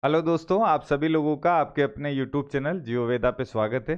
Hello दोस्तों, आप सभी लोगों का आपके अपने यूट्यूब चैनल जियो वेदा पे स्वागत है।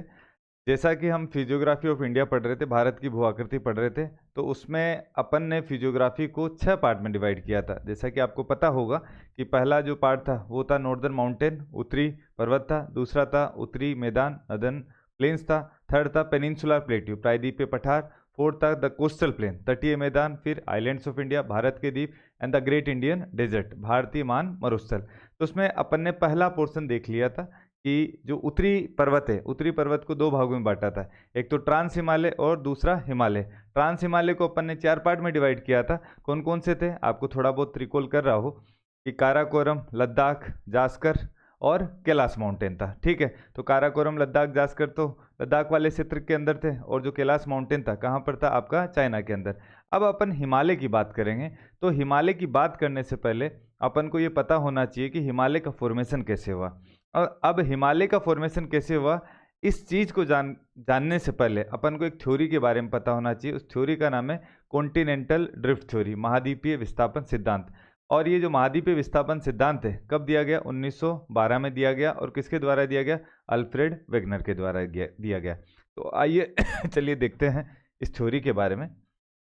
जैसा कि हम फिजियोग्राफी ऑफ इंडिया पढ़ रहे थे, भारत की भू आकृति पढ़ रहे थे, तो उसमें अपन ने फिजियोग्राफी को 6 पार्ट में डिवाइड किया था। जैसा कि आपको पता होगा कि पहला जो पार्ट था वो था नॉर्दर्न माउंटेन, उत्तरी पर्वत था। दूसरा था उत्तरी मैदान, नदन प्लेन्स था। थर्ड था पेनिनसुलर प्लेट्यू, प्रायद्वीपीय पठार। फोर्थ था द कोस्टल प्लेन, तटीय मैदान। फिर आइलैंड्स ऑफ इंडिया, भारत के द्वीप। And the great Indian desert, भारतीय मान मरुस्थल। तो उसमें अपन ने पहला पोर्शन देख लिया था कि जो उत्तरी पर्वत है, उत्तरी पर्वत को 2 भागों में बांटा था। एक तो ट्रांस हिमालय और दूसरा हिमालय। ट्रांस हिमालय को अपन ने 4 पार्ट में डिवाइड किया था। कौन कौन से थे, आपको थोड़ा बहुत रिकॉल कर रहा हो कि काराकोरम, लद्दाख, जास्कर और कैलाश माउंटेन था। ठीक है, तो काराकोरम, लद्दाख, जास्कर तो लद्दाख वाले क्षेत्र के अंदर थे, और जो कैलाश माउंटेन था कहाँ पर था, आपका चाइना के अंदर। अब अपन हिमालय की बात करेंगे। तो हिमालय की बात करने से पहले अपन को ये पता होना चाहिए कि हिमालय का फॉर्मेशन कैसे हुआ। और अब हिमालय का फॉर्मेशन कैसे हुआ, इस चीज़ को जानने से पहले अपन को एक थ्योरी के बारे में पता होना चाहिए। उस थ्योरी का नाम है कॉन्टिनेंटल ड्रिफ्ट थ्योरी, महाद्वीपीय विस्थापन सिद्धांत। और ये जो महाद्वीपीय विस्थापन सिद्धांत है, कब दिया गया? 1912 में दिया गया। और किसके द्वारा दिया गया? अल्फ्रेड वेगनर के द्वारा दिया गया। तो आइए चलिए देखते हैं इस थ्योरी के बारे में।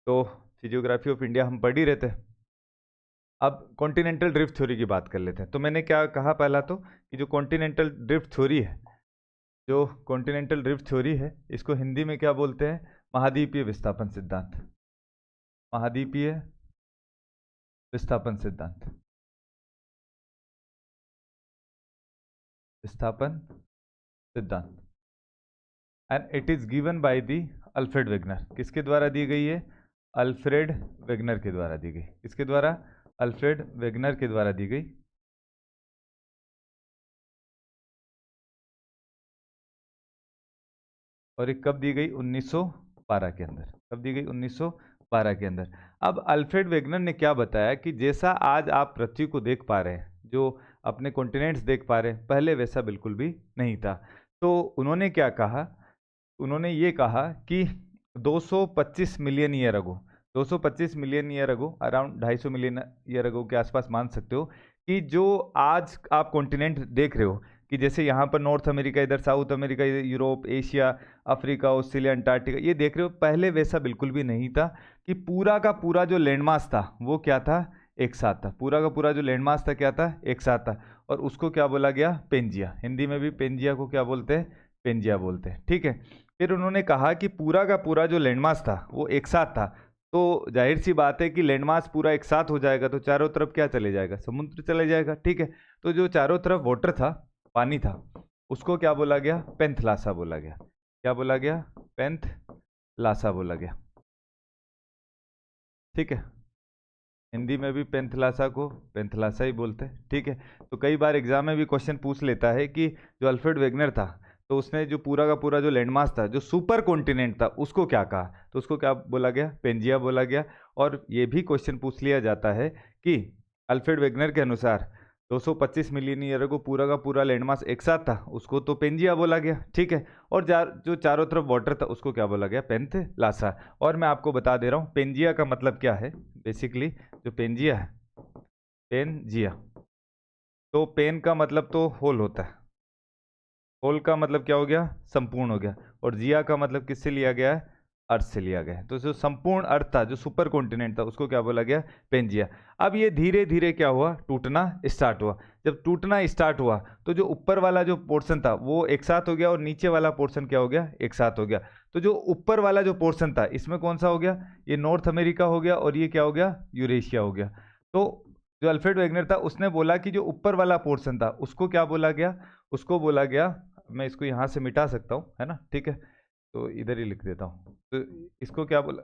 तो फिजियोग्राफी ऑफ इंडिया हम पढ़ ही रहे थे। अब कॉन्टिनेंटल ड्रिफ्ट थ्योरी की बात कर लेते हैं। तो मैंने क्या कहा पहला, तो कि जो कॉन्टिनेंटल ड्रिफ्ट थ्योरी है, जो कॉन्टिनेंटल ड्रिफ्ट थ्योरी है, इसको हिंदी में क्या बोलते हैं? महाद्वीपीय विस्थापन सिद्धांत। महाद्वीपीय विस्थापन सिद्धांत, विस्थापन सिद्धांत। And it is given by the Alfred Wegener. किसके द्वारा दी गई है? अल्फ्रेड वेगनर के द्वारा दी गई। किसके द्वारा? अल्फ्रेड वेगनर के द्वारा दी गई। और ये कब दी गई? 1912 के अंदर। कब दी गई? 1912 के अंदर। अब अल्फ्रेड वेगनर ने क्या बताया कि जैसा आज आप पृथ्वी को देख पा रहे हैं, जो अपने कॉन्टिनेंट्स देख पा रहे हैं, पहले वैसा बिल्कुल भी नहीं था। तो उन्होंने क्या कहा? उन्होंने ये कहा कि 225 million year ago, 225 million year ago, around 250 million year ago के आसपास मान सकते हो, कि जो आज आप कॉन्टिनेंट देख रहे हो, कि जैसे यहाँ पर नॉर्थ अमेरिका, इधर साउथ अमेरिका, इधर Europe, Asia, Africa, Australia, Antarctica, ये देख रहे हो, पहले वैसा बिल्कुल भी नहीं था। कि पूरा का पूरा जो लैंडमास था वो क्या था? एक साथ था। पूरा का पूरा जो लैंडमास था क्या था? एक साथ था। और उसको क्या बोला गया? पेंजिया। हिंदी में भी पेंजिया को क्या बोलते हैं? पेंजिया बोलते हैं। ठीक है। फिर उन्होंने कहा कि पूरा का पूरा जो लैंडमास था वो एक साथ था। तो जाहिर सी बात है कि लैंडमास पूरा एक साथ हो जाएगा तो चारों तरफ क्या चले जाएगा? समुद्र चले जाएगा। ठीक है। तो जो चारों तरफ वाटर था, पानी था, उसको क्या बोला गया? पेंथलासा बोला गया। क्या बोला गया? पेंथलासा बोला गया। ठीक है। हिंदी में भी पेंथलासा को पेंथलासा ही बोलते हैं। ठीक है। तो कई बार एग्जाम में भी क्वेश्चन पूछ लेता है कि जो अल्फ्रेड वेगनर था, तो उसने जो पूरा का पूरा जो लैंडमास था, जो सुपर कॉन्टिनेंट था, उसको क्या कहा? तो उसको क्या बोला गया? पेंजिया बोला गया। और ये भी क्वेश्चन पूछ लिया जाता है कि अल्फ्रेड वेगनर के अनुसार 225 मिलियन ईयर को पूरा का पूरा लैंडमास एक साथ था, उसको तो पेंजिया बोला गया। ठीक है। और जो चारों तरफ वाटर था उसको क्या बोला गया? पेंथलासा। और मैं आपको बता दे रहा हूँ पेंजिया का मतलब क्या है। बेसिकली जो पेंजिया है, पेनजिया, तो पेन का मतलब तो होल होता है। होल का मतलब क्या हो गया? संपूर्ण हो गया। और जिया का मतलब किससे लिया गया है? अर्थ से लिया गया है। तो जो संपूर्ण अर्थ था, जो सुपर कॉन्टिनेंट था, उसको क्या बोला गया? पेंजिया। अब ये धीरे धीरे क्या हुआ? टूटना स्टार्ट हुआ। जब टूटना स्टार्ट हुआ तो जो ऊपर वाला जो पोर्शन था वो एक साथ हो गया, और नीचे वाला पोर्शन क्या हो गया? एक साथ हो गया। तो जो ऊपर वाला जो पोर्शन था, इसमें कौन सा हो गया? ये नॉर्थ अमेरिका हो गया, और ये क्या हो गया? यूरेशिया हो गया। तो जो अल्फ्रेड वेगनर था उसने बोला कि जो ऊपर वाला पोर्शन था उसको क्या बोला गया? उसको बोला गया, मैं इसको यहाँ से मिटा सकता हूँ, है ना? ठीक है। तो इधर ही लिख देता हूँ। तो इसको क्या बोला?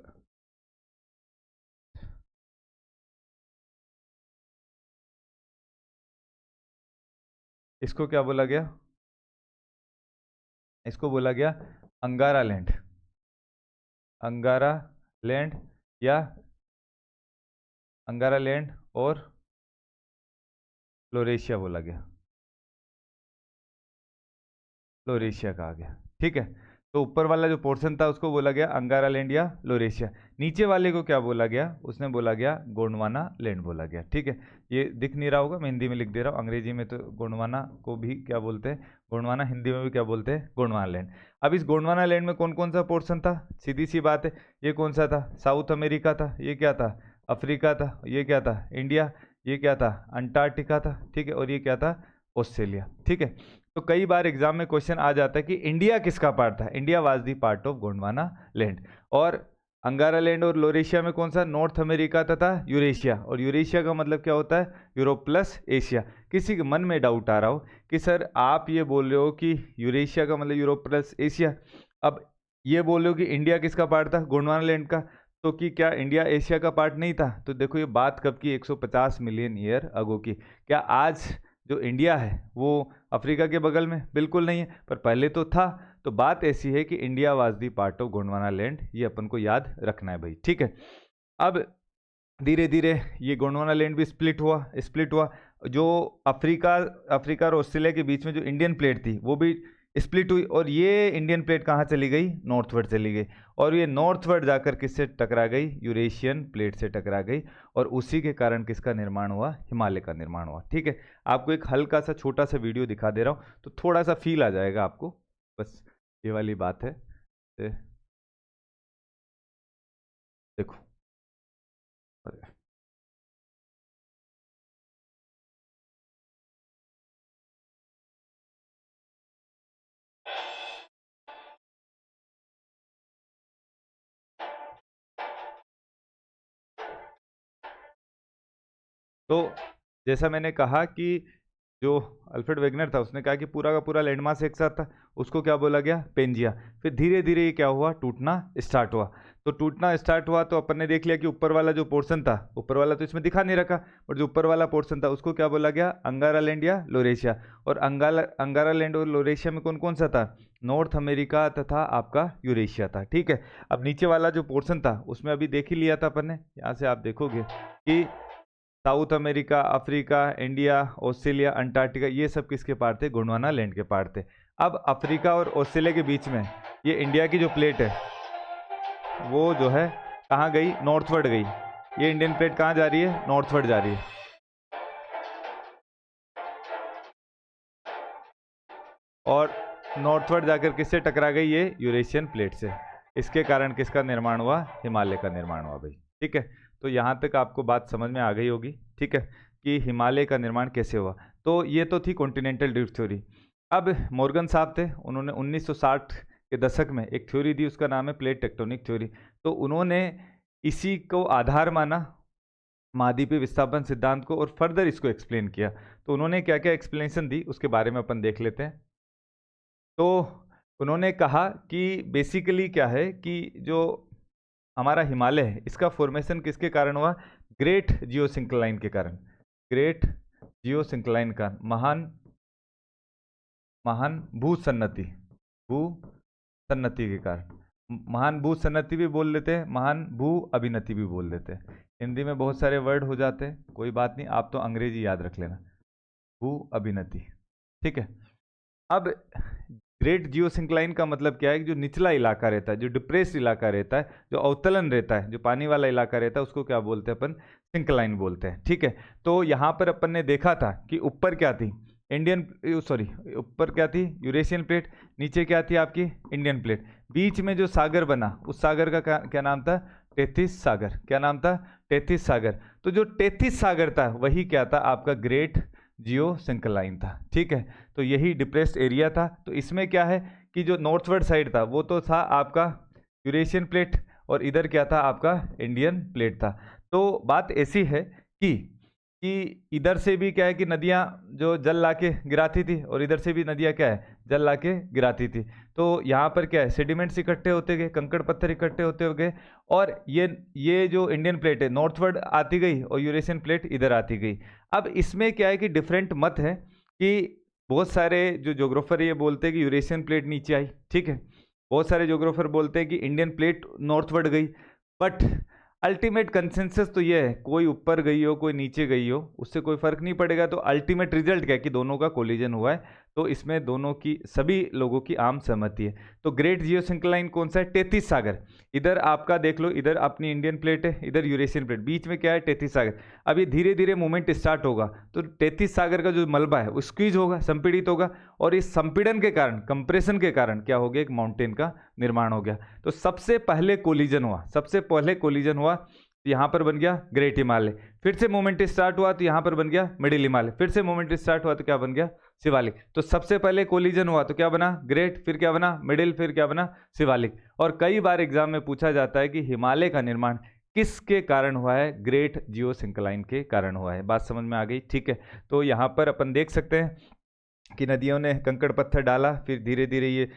इसको क्या बोला गया? इसको बोला गया अंगारा लैंड। अंगारा लैंड, या अंगारा लैंड और फ्लोरेशिया बोला गया। फ्लोरेशिया कहा गया। ठीक है। तो ऊपर वाला जो पोर्शन था उसको बोला गया अंगारा लैंड या लोरेशिया। नीचे वाले को क्या बोला गया, उसने बोला गया गोंडवाना लैंड बोला गया। ठीक है, ये दिख नहीं रहा होगा, मैं हिंदी में लिख दे रहा हूँ। अंग्रेजी में तो गोंडवाना को भी क्या बोलते हैं, गोंडवाना, हिंदी में भी क्या बोलते हैं, गोंडवाना लैंड। अब इस गोंडवाना लैंड में कौन कौन सा पोर्शन था, सीधी सी बात है, ये कौन सा था, साउथ अमेरिका था, ये क्या था, अफ्रीका था, ये क्या था, इंडिया, ये क्या था, अंटार्कटिका था। ठीक है, और ये क्या था, ऑस्ट्रेलिया। ठीक है, तो कई बार एग्जाम में क्वेश्चन आ जाता है कि इंडिया किसका पार्ट था, India was the part of Gondwana land. और अंगारा लैंड और लोरेशिया में कौन सा, नॉर्थ अमेरिका तथा यूरेशिया। और यूरेशिया का मतलब क्या होता है, यूरोप प्लस एशिया। किसी के मन में डाउट आ रहा हो कि सर आप ये बोल रहे हो कि यूरेशिया का मतलब यूरोप प्लस एशिया, अब ये बोल रहे हो कि इंडिया किसका पार्ट था, गोंडवाना लैंड का, तो कि क्या इंडिया एशिया का पार्ट नहीं था। तो देखो ये बात कब की, 150 मिलियन ईयर अगो की। क्या आज जो इंडिया है वो अफ्रीका के बगल में, बिल्कुल नहीं है, पर पहले तो था। तो बात ऐसी है कि India was the part of Gondwana land, ये अपन को याद रखना है भाई। ठीक है, अब धीरे धीरे ये गोंडवाना लैंड भी स्प्लिट हुआ। जो अफ्रीका और ऑस्ट्रेलिया के बीच में जो इंडियन प्लेट थी वो भी स्प्लिट हुई, और ये इंडियन प्लेट कहाँ चली गई, नॉर्थवर्ड चली गई, और ये नॉर्थवर्ड जाकर किससे टकरा गई, यूरेशियन प्लेट से टकरा गई, और उसी के कारण किसका निर्माण हुआ, हिमालय का निर्माण हुआ। ठीक है, आपको एक हल्का सा छोटा सा वीडियो दिखा दे रहा हूँ तो थोड़ा सा फील आ जाएगा आपको, बस ये वाली बात है। देखो, तो जैसा मैंने कहा कि जो अल्फ्रेड वेगनर था उसने कहा कि पूरा का पूरा लैंडमास एक साथ था, उसको क्या बोला गया, पेंजिया। फिर धीरे धीरे ये क्या हुआ, टूटना स्टार्ट हुआ। तो टूटना स्टार्ट हुआ तो अपन ने देख लिया कि ऊपर वाला जो पोर्शन था, ऊपर वाला तो इसमें दिखा नहीं रखा, और जो ऊपर वाला पोर्शन था उसको क्या बोला गया, अंगारा लैंड या लोरेशिया। और अंगारा लैंड और लोरेशिया में कौन कौन सा था, नॉर्थ अमेरिका तथा आपका यूरेशिया था। ठीक है, अब नीचे वाला जो पोर्शन था उसमें अभी देख ही लिया था अपन ने, यहाँ से आप देखोगे कि south America, Africa, India, Australia, Antarctica, ये सब किसके पार्ट थे, गोंडवाना लैंड के पार्ट थे। अब अफ्रीका और ऑस्ट्रेलिया के बीच में ये इंडिया की जो प्लेट है वो जो है कहाँ गई, नॉर्थवर्ड गई। ये इंडियन प्लेट कहाँ जा रही है, नॉर्थवर्ड जा रही है। और नॉर्थवर्ड जाकर किससे टकरा गई, ये यूरेशियन प्लेट से। इसके कारण किसका निर्माण हुआ, हिमालय का निर्माण हुआ भाई। ठीक है, तो यहाँ तक आपको बात समझ में आ गई होगी। ठीक है, कि हिमालय का निर्माण कैसे हुआ। तो ये तो थी कॉन्टिनेंटल ड्रिफ्ट थ्योरी। अब मॉर्गन साहब थे, उन्होंने 1960 के दशक में एक थ्योरी दी, उसका नाम है प्लेट टेक्टोनिक थ्योरी। तो उन्होंने इसी को आधार माना, महाद्वीपीय विस्थापन सिद्धांत को, और फर्दर इसको एक्सप्लेन किया। तो उन्होंने क्या क्या एक्सप्लेनेशन दी उसके बारे में अपन देख लेते हैं। तो उन्होंने कहा कि बेसिकली क्या है कि जो हमारा हिमालय है इसका फॉर्मेशन किसके कारण हुआ, ग्रेट जियोसिंक्लाइन के कारण। ग्रेट जियोसिंक्लाइन का महान भूसन्नति के कारण। महान भूसन्नति भी बोल लेते हैं, महान भू अभिनति भी बोल देते हैं। हिंदी में बहुत सारे वर्ड हो जाते हैं, कोई बात नहीं, आप तो अंग्रेजी याद रख लेना, भू अभिनति। ठीक है, अब ग्रेट जियोसिंक्लाइन का मतलब क्या है कि जो निचला इलाका रहता है, जो डिप्रेस्ड इलाका रहता है, जो अवतलन रहता है, जो पानी वाला इलाका रहता है, उसको क्या बोलते हैं अपन, सिंक्लाइन बोलते हैं। ठीक है, तो यहाँ पर अपन ने देखा था कि ऊपर क्या थी, ऊपर क्या थी, यूरेशियन प्लेट, नीचे क्या थी आपकी, इंडियन प्लेट, बीच में जो सागर बना उस सागर का क्या नाम था, टेथिस सागर। क्या नाम था, टेथिस सागर। तो जो टेथिस सागर था वही क्या था, आपका ग्रेट जियोसिंक्लाइन था। ठीक है, तो यही डिप्रेस्ड एरिया था। तो इसमें क्या है कि जो नॉर्थवर्ड साइड था वो तो था आपका यूरेशियन प्लेट, और इधर क्या था आपका इंडियन प्लेट था। तो बात ऐसी है कि इधर से भी क्या है कि नदियाँ जो जल लाके गिराती थी, और इधर से भी नदियाँ क्या है, जल लाके गिराती थी। तो यहाँ पर क्या है, सेडिमेंट्स इकट्ठे होते गए, कंकड़ पत्थर इकट्ठे होते गए, और ये जो इंडियन प्लेट है नॉर्थवर्ड आती गई, और यूरेशियन प्लेट इधर आती गई। अब इसमें क्या है कि डिफरेंट मत है कि बहुत सारे जो ज्योग्राफर ये बोलते हैं कि यूरेशियन प्लेट नीचे आई। ठीक है, बहुत सारे ज्योग्राफर बोलते हैं कि इंडियन प्लेट नॉर्थवर्ड गई। बट अल्टीमेट कंसेंसस तो ये है, कोई ऊपर गई हो कोई नीचे गई हो उससे कोई फर्क नहीं पड़ेगा। तो अल्टीमेट रिजल्ट क्या है कि दोनों का कोलिजन हुआ है। तो इसमें दोनों की, सभी लोगों की आम सहमति है। तो ग्रेट जियोसिंक्लाइन कौन सा है? 33 सागर। इधर आपका देख लो, इधर अपनी इंडियन प्लेट है, इधर यूरेशियन प्लेट, बीच में क्या है? 33 सागर। अभी धीरे धीरे मूवमेंट स्टार्ट होगा तो 33 सागर का जो मलबा है वो स्क्वीज होगा, संपीड़ित होगा, और इस संपीड़न के कारण, कंप्रेशन के कारण क्या हो गया? एक माउंटेन का निर्माण हो गया। तो सबसे पहले कोलिजन हुआ, सबसे पहले कोलिजन हुआ, यहाँ पर बन गया ग्रेट हिमालय। फिर से मूवमेंट स्टार्ट हुआ तो यहाँ पर बन गया मिडिल हिमालय। फिर से मूवमेंट स्टार्ट हुआ तो क्या बन गया? शिवालिक। तो सबसे पहले कोलिजन हुआ तो क्या बना? ग्रेट, फिर क्या बना? मिडिल, फिर क्या बना? शिवालिक। और कई बार एग्जाम में पूछा जाता है कि हिमालय का निर्माण किसके कारण हुआ है? ग्रेट जियोसिंक्लाइन के कारण हुआ है। बात समझ में आ गई? ठीक है। तो यहाँ पर अपन देख सकते हैं कि नदियों ने कंकड़ पत्थर डाला, फिर धीरे धीरे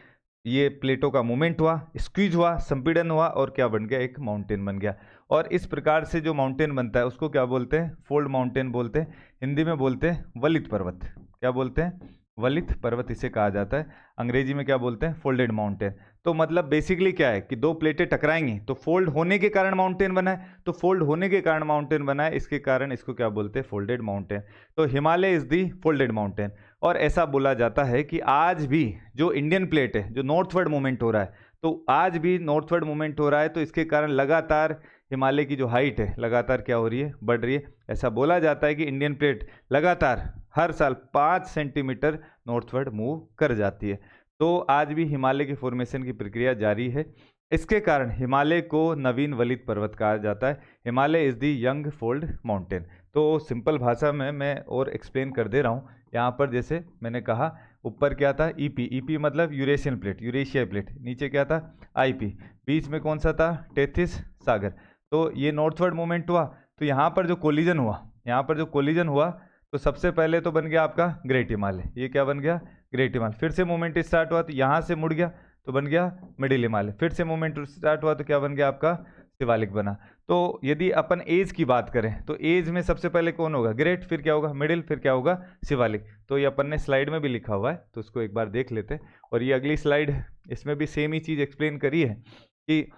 ये प्लेटों का मूवमेंट हुआ, स्क्वीज हुआ, संपीड़न हुआ, और क्या बन गया? एक माउंटेन बन गया। और इस प्रकार से जो माउंटेन बनता है उसको क्या बोलते हैं? फोल्ड माउंटेन बोलते हैं। हिंदी में बोलते हैं वलित पर्वत। क्या बोलते हैं? वलित पर्वत इसे कहा जाता है। अंग्रेजी में क्या बोलते हैं? Folded mountain. तो मतलब बेसिकली क्या है कि दो प्लेटें टकराएंगी तो फोल्ड होने के कारण माउंटेन बना है, तो फोल्ड होने के कारण माउंटेन बना है, इसके कारण इसको क्या बोलते हैं? Folded mountain. तो Himalaya is the folded mountain. और ऐसा बोला जाता है कि आज भी जो इंडियन प्लेट है, जो नॉर्थवर्ड मूवमेंट हो रहा है, तो आज भी नॉर्थवर्ड मूवमेंट हो रहा है, तो इसके कारण लगातार हिमालय की जो हाइट है लगातार क्या हो रही है? बढ़ रही है। ऐसा बोला जाता है कि इंडियन प्लेट लगातार हर साल 5 सेंटीमीटर नॉर्थवर्ड मूव कर जाती है। तो आज भी हिमालय के फॉर्मेशन की प्रक्रिया जारी है। इसके कारण हिमालय को नवीन वलित पर्वत कहा जाता है। Himalaya is the young fold mountain. तो सिंपल भाषा में मैं और एक्सप्लेन कर दे रहा हूँ। यहाँ पर जैसे मैंने कहा, ऊपर क्या था? ईपी। ईपी मतलब यूरेशियन प्लेट, यूरेशिया प्लेट। नीचे क्या था? आईपी। बीच में कौन सा था? 33 सागर। तो ये नॉर्थवर्ड मूवमेंट हुआ, तो यहाँ पर जो कोलिजन हुआ, यहाँ पर जो कोलिजन हुआ, तो सबसे पहले तो बन गया आपका ग्रेट हिमालय। ये क्या बन गया? ग्रेट हिमालय। फिर से मूवमेंट स्टार्ट हुआ तो यहाँ से मुड़ गया तो बन गया मिडिल हिमालय। फिर से मूवमेंट स्टार्ट हुआ तो क्या बन गया? आपका शिवालिक बना। तो यदि अपन एज की बात करें तो एज में सबसे पहले कौन होगा? ग्रेट, फिर क्या होगा? मिडिल, फिर क्या होगा? शिवालिक। तो ये अपन ने स्लाइड में भी लिखा हुआ है, तो उसको एक बार देख लेते हैं। और ये अगली स्लाइड, इसमें भी सेम ही चीज़ एक्सप्लेन करी है कि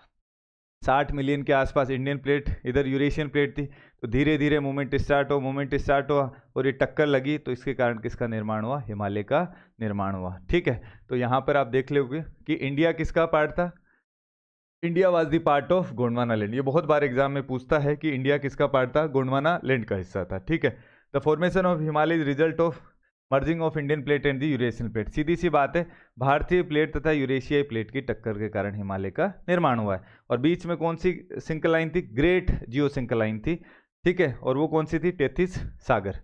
60 मिलियन के आसपास इंडियन प्लेट, इधर यूरेशियन प्लेट थी, तो धीरे धीरे मूवमेंट स्टार्ट हुआ और ये टक्कर लगी, तो इसके कारण किसका निर्माण हुआ? हिमालय का निर्माण हुआ। ठीक है। तो यहाँ पर आप देख लोगे कि इंडिया किसका पार्ट था? India was the part of Gondwana land. ये बहुत बार एग्जाम में पूछता है कि इंडिया किसका पार्ट था? गोंडवाना लैंड का हिस्सा था। ठीक है। The formation of Himalaya is result of merging of Indian plate and the Eurasian plate. सीधी सी बात है, भारतीय प्लेट तथा यूरेशियाई प्लेट की टक्कर के कारण हिमालय का निर्माण हुआ है। और बीच में कौन सी सिंकलाइन थी? ग्रेट जियोसिंक्लाइन थी। ठीक है। और वो कौन सी थी? 33 सागर।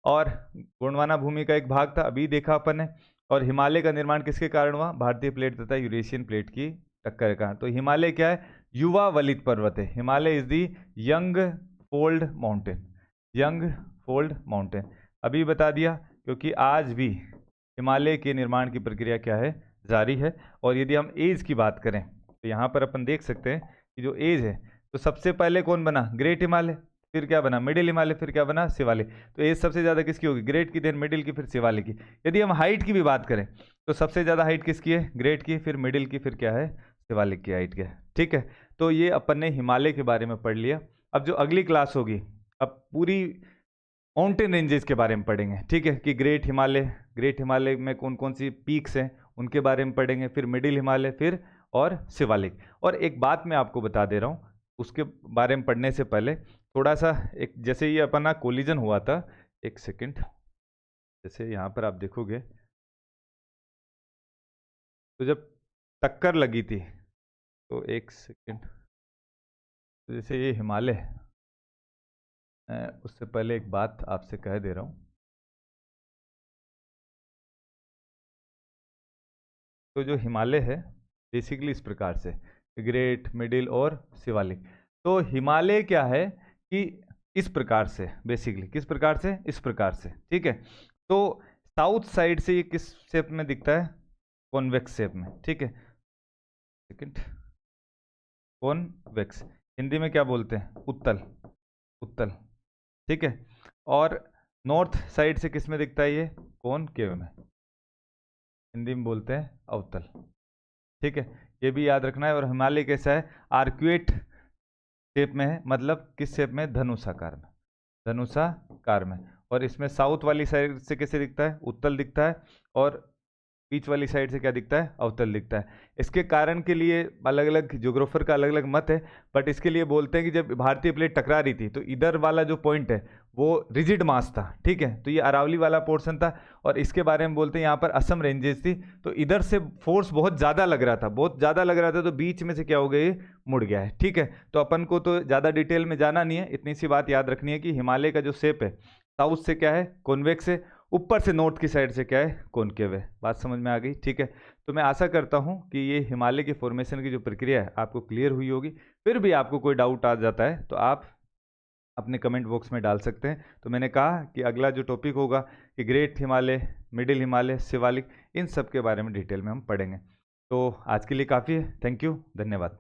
और गोंडवाना भूमि का एक भाग था, अभी देखा अपन ने। और हिमालय का निर्माण किसके कारण हुआ? भारतीय प्लेट तथा यूरेशियन प्लेट की टक्कर के कारण। तो हिमालय क्या है? युवा वलित पर्वत है। Himalaya is the young fold mountain. Young fold mountain अभी बता दिया, क्योंकि आज भी हिमालय के निर्माण की प्रक्रिया क्या है? जारी है। और यदि हम एज की बात करें तो यहाँ पर अपन देख सकते हैं कि जो एज है, तो सबसे पहले कौन बना? ग्रेट हिमालय। फिर क्या बना? मिडिल हिमालय। फिर क्या बना? शिवालिक। तो एज सबसे ज़्यादा किसकी होगी? ग्रेट की, देन मिडिल की, फिर शिवालिक की। यदि हम हाइट की भी बात करें तो सबसे ज़्यादा हाइट किसकी है? ग्रेट की, फिर मिडिल की, फिर क्या है? शिवालिक की हाइट क्या है। ठीक है। तो ये अपन ने हिमालय के बारे में पढ़ लिया। अब जो अगली क्लास होगी, अब पूरी माउंटेन रेंजेस के बारे में पढ़ेंगे। ठीक है, कि ग्रेट हिमालय में कौन कौन सी पीक्स हैं उनके बारे में पढ़ेंगे, फिर मिडिल हिमालय, फिर और शिवालिक। और एक बात मैं आपको बता दे रहा हूँ, उसके बारे में पढ़ने से पहले थोड़ा सा, एक जैसे ये अपना कोलिजन हुआ था, एक सेकंड, जैसे यहाँ पर आप देखोगे तो जब टक्कर लगी थी, तो एक सेकंड, तो जैसे ये हिमालय, उससे पहले एक बात आपसे कह दे रहा हूँ। तो जो हिमालय है बेसिकली इस प्रकार से, ग्रेट, मिडिल और शिवालिक। तो हिमालय क्या है कि इस प्रकार से, बेसिकली किस प्रकार से? इस प्रकार से। ठीक है। तो साउथ साइड से ये किस शेप में दिखता है? कॉन्वेक्स शेप में। ठीक है, सेकंड, कॉन्वेक्स। हिंदी में क्या बोलते हैं? उत्तल, उत्तल। ठीक है। और नॉर्थ साइड से किस में दिखता है? ये कॉनकेव में। हिंदी में बोलते हैं अवतल। ठीक है, ये भी याद रखना है। और हिमालय कैसा है? आर्क्वेट शेप में है, मतलब किस शेप में? धनुषाकार में, धनुषाकार में। और इसमें साउथ वाली साइड से कैसे दिखता है, उत्तल दिखता है, और बीच वाली साइड से क्या दिखता है, अवतल दिखता है। इसके कारण के लिए अलग अलग ज्योग्राफर का अलग अलग मत है, बट इसके लिए बोलते हैं कि जब भारतीय प्लेट टकरा रही थी तो इधर वाला जो पॉइंट है वो रिजिड मास था, ठीक है, तो ये अरावली वाला पोर्शन था। और इसके बारे में बोलते हैं यहाँ पर असम रेंजेस थी, तो इधर से फोर्स बहुत ज़्यादा लग रहा था, बहुत ज़्यादा लग रहा था, तो बीच में से क्या हो गया, ये मुड़ गया है, ठीक है। तो अपन को तो ज़्यादा डिटेल में जाना नहीं है, इतनी सी बात याद रखनी है कि हिमालय का जो शेप है, साउथ से क्या है, कॉन्वेक्स है, ऊपर से नॉर्थ की साइड से क्या है, कॉनकेव है। बात समझ में आ गई, ठीक है। तो मैं आशा करता हूँ कि ये हिमालय की फॉर्मेशन की जो प्रक्रिया है आपको क्लियर हुई होगी। फिर भी आपको कोई डाउट आ जाता है तो आप अपने कमेंट बॉक्स में डाल सकते हैं। तो मैंने कहा कि अगला जो टॉपिक होगा कि ग्रेट हिमालय, मिडिल हिमालय, शिवालिक, इन सब के बारे में डिटेल में हम पढ़ेंगे। तो आज के लिए काफ़ी है। थैंक यू, धन्यवाद।